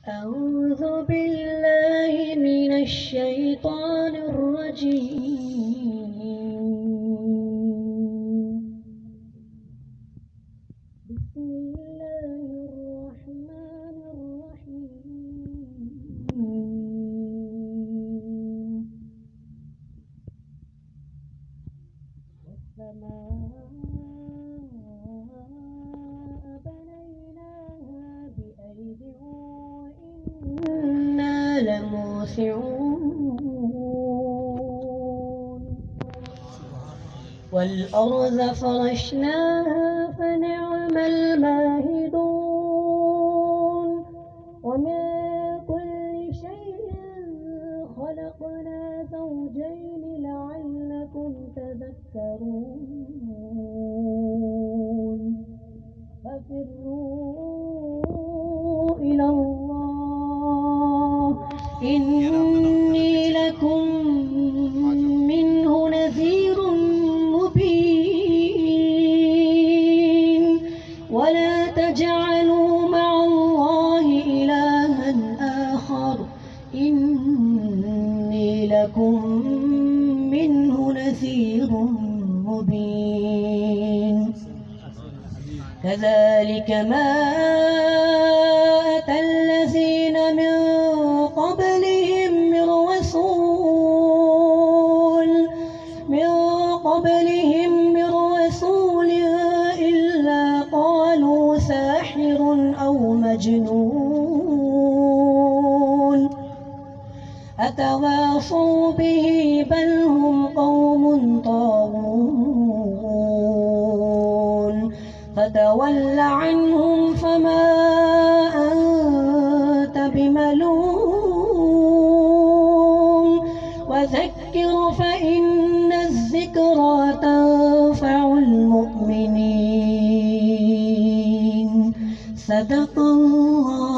أعوذ بالله من الشيطان الرجيم. بسم الله الرحمن الرحيم. والسماء بنيناها بأيد وإنا لموسعون. والأرض فرشناها فنعم الماهدون. ومن كل شيء خلقنا زوجين لعلكم تذكرون. ففروا إلى الله إني لكم منه نذير مبين. ولا تجعلوا مع الله إلها آخر إني لكم منه نذير مبين. كذلك ما أتى الذين من قبلهم من رسول إلا قالوا ساحر أو مجنون أتواصوا به بل هم قوم طاغون. فتول عنهم فما أنت بملوم. وذكر فإن الذكرى تنفع المؤمنين. صدق الله.